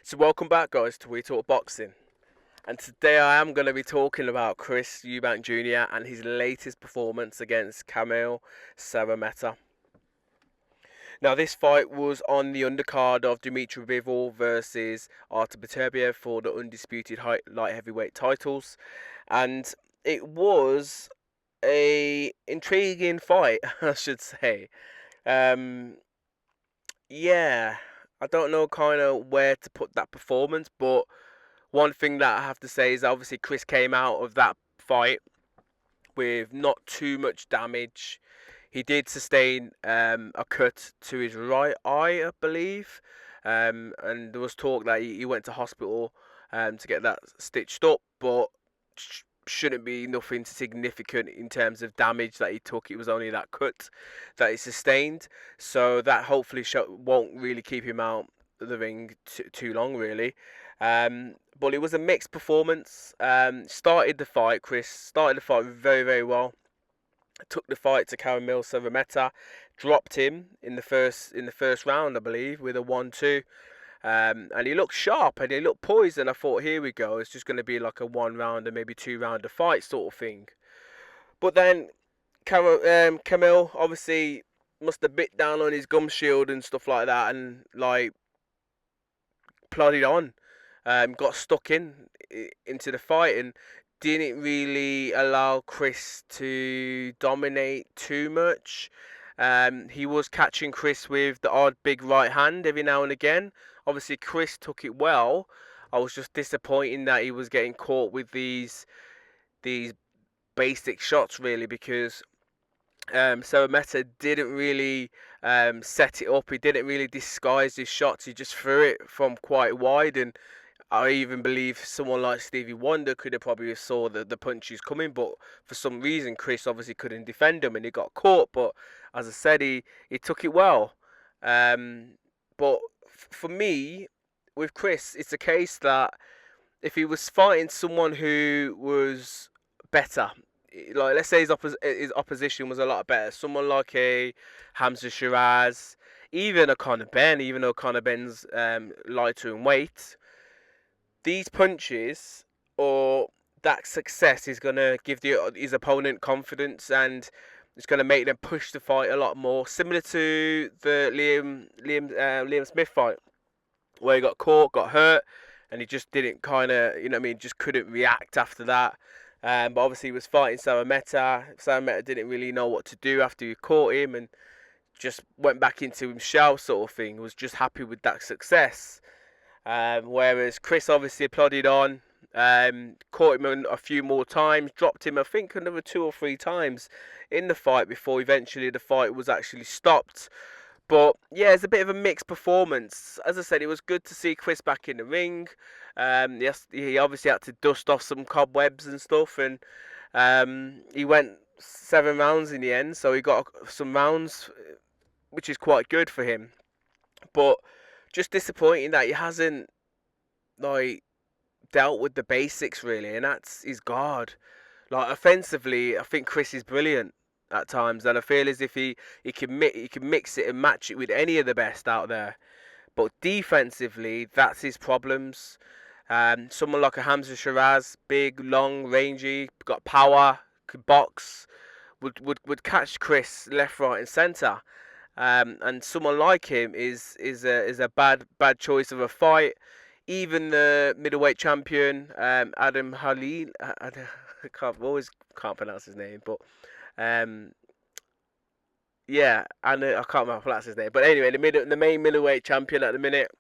So welcome back, guys, to We Talk Boxing. And today I am going to be talking about Chris Eubank Jr. and his latest performance against Kamil Szeremeta. Now, this fight was on the undercard of Dmitry Bivol versus Artur Beterbiev for the undisputed light heavyweight titles, and it was a intriguing fight, I should say. Um, yeah, I don't know kind of where to put that performance, but one thing that I have to say is obviously Chris came out of that fight with not too much damage. He did sustain a cut to his right eye, I believe, and there was talk that he went to hospital to get that stitched up, but shouldn't be nothing significant in terms of damage that he took. It was only that cut that he sustained, so that hopefully won't really keep him out of the ring too long, really. But it was a mixed performance. Chris started the fight very, very well. Took the fight to Kamil Szeremeta, dropped him in the first round, I believe, with a 1-2. And he looked sharp and he looked poised, and I thought, here we go, it's just going to be like a 1 rounder, maybe 2 rounder fight sort of thing. But then Kamil obviously must have bit down on his gum shield and stuff like that, and like plodded on, got stuck into the fight and didn't really allow Chris to dominate too much. He was catching Chris with the odd big right hand every now and again. Obviously, Chris took it well. I was just disappointed that he was getting caught with these basic shots, really, because Szeremeta didn't really set it up. He didn't really disguise his shots. He just threw it from quite wide, and I even believe someone like Stevie Wonder could have probably saw the punches coming, but for some reason Chris obviously couldn't defend him and he got caught. But as I said, he took it well. But for me, with Chris, it's a case that if he was fighting someone who was better, like let's say his opposition was a lot better, someone like a Hamza Shiraz, even a Conor Ben, even though Conor Ben's lighter in weight, these punches or that success is going to give his opponent confidence, and it's going to make them push the fight a lot more. Similar to the Liam Smith fight, where he got caught, got hurt, and he just didn't just couldn't react after that. But obviously he was fighting Szeremeta. Szeremeta didn't really know what to do after he caught him and just went back into himself sort of thing. Was just happy with that success. Whereas Chris obviously plodded on, caught him a few more times, dropped him I think another 2 or 3 times in the fight before eventually the fight was actually stopped. But yeah, it's a bit of a mixed performance. As I said, it was good to see Chris back in the ring. Yes, he obviously had to dust off some cobwebs and stuff, and he went 7 rounds in the end, so he got some rounds, which is quite good for him. But just disappointing that he hasn't like dealt with the basics really, and that's his guard. Like offensively, I think Chris is brilliant at times, and I feel as if he can mix it and match it with any of the best out there. But defensively, that's his problems. Someone like a Hamza Shiraz, big, long, rangy, got power, could box, would catch Chris left, right, and centre. And someone like him is a bad choice of a fight. Even the middleweight champion, Adam Halil, always can't pronounce his name, but yeah, and I can't remember pronounce his name. But anyway, the main middleweight champion at the minute,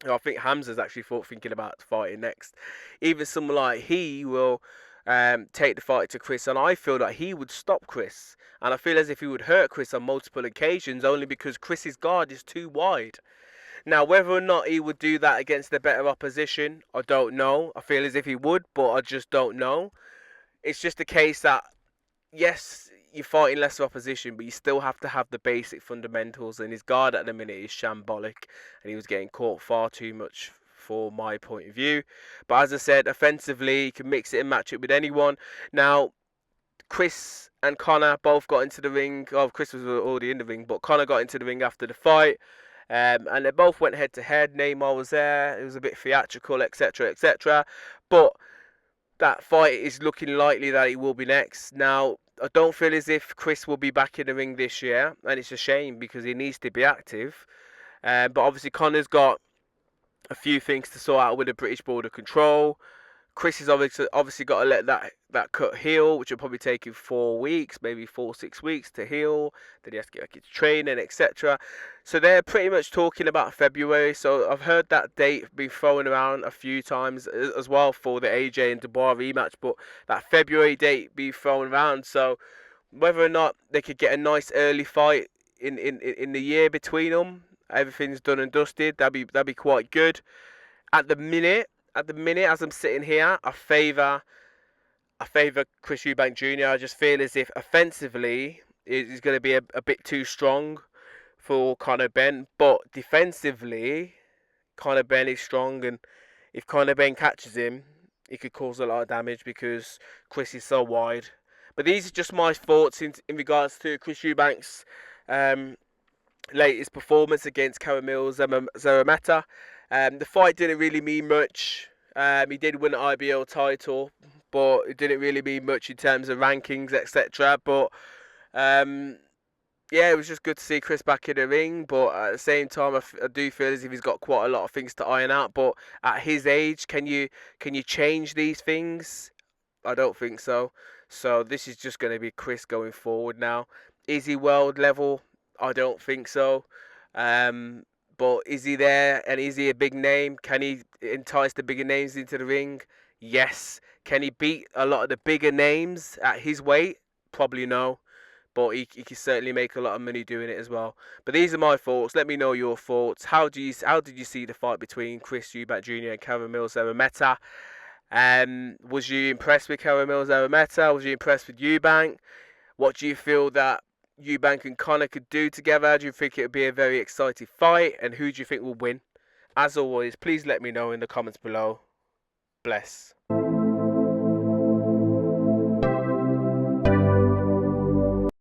I think Hamza's actually thinking about fighting next. Even someone like he will take the fight to Chris, and I feel that he would stop Chris. And I feel as if he would hurt Chris on multiple occasions, only because Chris's guard is too wide. Now, whether or not he would do that against the better opposition, I don't know. I feel as if he would, but I just don't know. It's just a case that, yes, you're fighting lesser opposition, but you still have to have the basic fundamentals, and his guard at the minute is shambolic, and he was getting caught far too much for my point of view. But as I said, offensively, you can mix it and match it with anyone. Now, Chris and Conor both got into the ring. Oh, Chris was already in the ring, but Conor got into the ring after the fight. And they both went head to head. Neymar was there. It was a bit theatrical, etc., etc. But that fight is looking likely that it will be next. Now, I don't feel as if Chris will be back in the ring this year, and it's a shame because he needs to be active. But obviously, Connor's got a few things to sort out with the British Border Control. Chris has obviously got to let that cut heal, which will probably take him 4 weeks, maybe 4-6 weeks to heal. Then he has to get back into training, etc. So they're pretty much talking about February. So I've heard that date be thrown around a few times as well for the AJ and Dubois rematch, but that February date be thrown around. So whether or not they could get a nice early fight in the year between them, everything's done and dusted. That'd be quite good. At the minute, as I'm sitting here, I favour Chris Eubank Jr. I just feel as if offensively he's going to be a bit too strong for Conor Benn, but defensively, Conor Benn is strong, and if Conor Benn catches him, he could cause a lot of damage because Chris is so wide. But these are just my thoughts in regards to Chris Eubank's latest performance against Kamil Szeremeta. The fight didn't really mean much. He did win an IBL title, but it didn't really mean much in terms of rankings, etc. But yeah, it was just good to see Chris back in the ring. But at the same time, I do feel as if he's got quite a lot of things to iron out. But at his age, can you change these things? I don't think so. So this is just going to be Chris going forward now. Is he world level? I don't think so. But is he there, and is he a big name? Can he entice the bigger names into the ring? Yes. Can he beat a lot of the bigger names at his weight? Probably no. But he can certainly make a lot of money doing it as well. But these are my thoughts. Let me know your thoughts. How did you see the fight between Chris Eubank Jr. and Kamil Szeremeta? Was you impressed with Kamil Szeremeta? Was you impressed with Eubank? What do you feel that Eubank and Conor could do together? Do you think it would be a very exciting fight? And who do you think will win? As always, please let me know in the comments below. Bless.